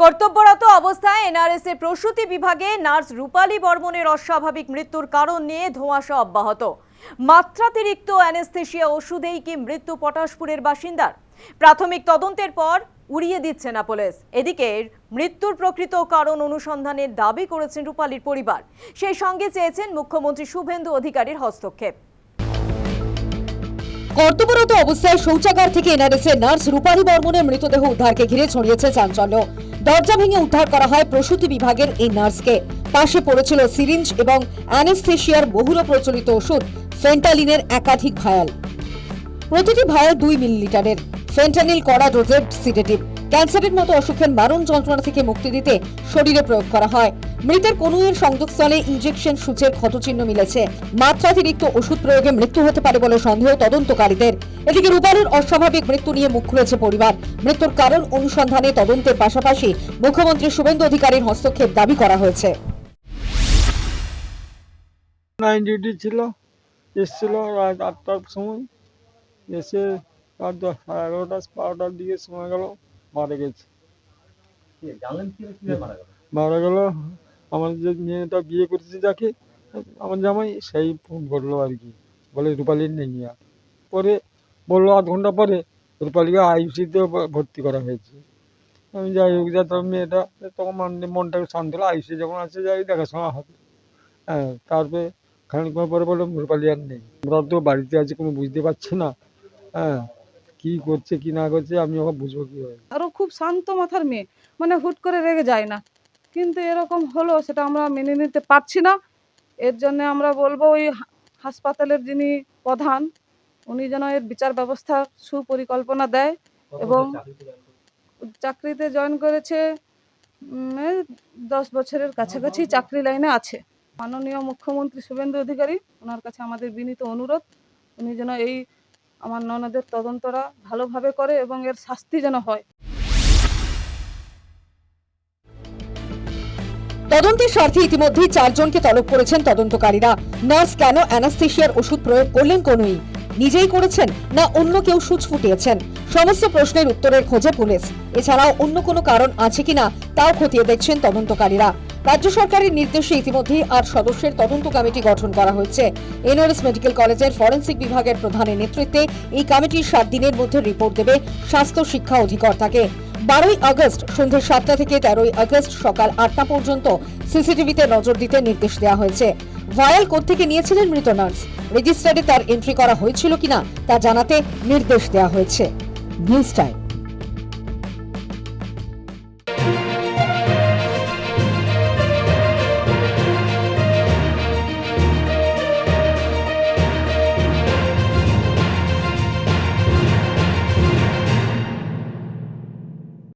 কর্তব্যরত অবস্থায় এনআরএস এর প্রসূতি বিভাগে নার্স রূপালী বর্মনের অস্বাভাবিক মৃত্যুর কারণ নিয়ে ধোঁয়াশা অব্যাহত। মাত্রাতিরিক্ত অ্যানেস্থেশিয়া ওষুধেই কি মৃত্যু পটাশপুরের বাসিন্দার? প্রাথমিক তদন্তের পর উড়িয়ে দিচ্ছে না পুলিশ। এদিকে মৃত্যুর প্রকৃত কারণ অনুসন্ধানের দাবি করেছেন রূপালীর পরিবার। সেই সঙ্গে চেয়েছেন মুখ্যমন্ত্রী শুভেন্দু অধিকারীর হস্তক্ষেপ। কর্তব্যরত অবস্থায় শৌচাগার থেকে এনআরএস এর নার্স রূপালী বর্মনের মৃতদেহ উদ্ধারকে ঘিরে ছড়িয়েছে চাঞ্চল্য। দরজা ভেঙে উদ্ধার করা হয় প্রসূতি বিভাগের এই নার্সকে। পাশে পড়েছিল সিরিঞ্জ এবং অ্যানেস্থেশিয়ার বহুল প্রচলিত ওষুধ ফেন্টালিনের একাধিক ভায়াল। প্রতিটি ভায়াল 2 মিলিলিটারের। ফেন্টানিল কড়া ডোজের সিডেটিভ। ক্যান্সারের মতো অসুখের মারণ যন্ত্রণা থেকে মুক্তি দিতে শরীরে প্রয়োগ করা হয়। মৃতের কনুইয়ের সংযোগস্থলে ইনজেকশন সূচের ক্ষতচিহ্ন মিলেছে। মাত্রাতিরিক্ত ওষুধ প্রয়োগে মৃত্যু হতে পারে বলে সন্দেহ তদন্তকারীদের। এদিকে রূপালীর অস্বাভাবিক মৃত্যু নিয়ে মুখ খুলেছে পরিবার। মৃত্যুর কারণ অনুসন্ধানে তদন্তের পাশাপাশি মুখ্যমন্ত্রী শুভেন্দু অধিকারীর হস্তক্ষেপ দাবি করা হয়েছে। নাইট ডিউটি ছিল, এসেছিল রাত 8টার সময়, এসে রাত 11:30-12টার দিকে সময় গেল, মারা গেছে। মারা গেল আমার যে মেয়েটা বিয়ে করেছে, যাকে আমার জামাই, সেই ফোন করলো আর কি, বলে রূপালীর নেই। পরে বললো 8 ঘন্টা পরে রূপালীকে আইসিউতে ভর্তি করা হয়েছে। আমি যাই হোক, যা তোর মেয়েটা তখন মনটাকে শান্ত হলো, আইসিউ যখন আছে যাই দেখাশোনা হবে। হ্যাঁ, তারপরে খানিকক্ষণ পরে বললো রূপালী আর নেই। আমরা তো বাড়িতে আছি, কোনো বুঝতে পারছি না। হ্যাঁ, কি করছে কি না করছে আমি ওকে বুঝবো কিভাবে? আরও খুব শান্ত মাথার মেয়ে, মানে হুট করে রেগে যায় না, কিন্তু এরকম হলো সেটা আমরা মেনে নিতে পারছি না। এর জন্য আমরা বলবো ওই হাসপাতালের যিনি প্রধান, উনি যেন এর বিচার ব্যবস্থা সুপরিকল্পনা দেয়। এবং চাকরিতে জয়েন করেছে 10 বছরের কাছাকাছি চাকরি লাইনে আছে। মাননীয় মুখ্যমন্ত্রী শুভেন্দু অধিকারী, ওনার কাছে আমাদের বিনীত অনুরোধ, উনি যেন এই আমার ননদের তদন্তটা ভালোভাবে করে এবং এর শাস্তি যেন হয়। তদন্তের স্বার্থে ইতিমধ্যেই 4 জনকে তলব করেছেন তদন্তকারীরা। নার্স কেন অ্যানাস্থেশিয়ার ওষুধ প্রয়োগ করলেন কনুই? নিজেই করেছেন না অন্য কেউ সূচ ফুটিয়েছেন? সমস্ত প্রশ্নের উত্তরের খোঁজে পুলিশ। এছাড়াও অন্য কোনো কারণ আছে কিনা তাও খতিয়ে দেখছেন তদন্তকারীরা। রাজ্য সরকারের নির্দেশে ইতিমধ্যেই 8 সদস্যের তদন্ত কমিটি গঠন করা হয়েছে। এনআরএস মেডিকেল কলেজের ফরেন্সিক বিভাগের প্রধানের নেতৃত্বে এই কমিটির 7 দিনের মধ্যে রিপোর্ট দেবে স্বাস্থ্য শিক্ষা অধিকর্তাকে। 12ই আগস্ট সন্ধ্যে 7টা থেকে 13ই আগস্ট সকাল 8টা পর্যন্ত সিসিটিভিতে নজর দিতে নির্দেশ দেওয়া হয়েছে। ভায়াল কোত্থেকে নিয়েছিলেন মৃত নার্স, রেজিস্টারে তার এন্ট্রি করা হয়েছিল কিনা তা জানাতে নির্দেশ দেওয়া হয়েছে। News time.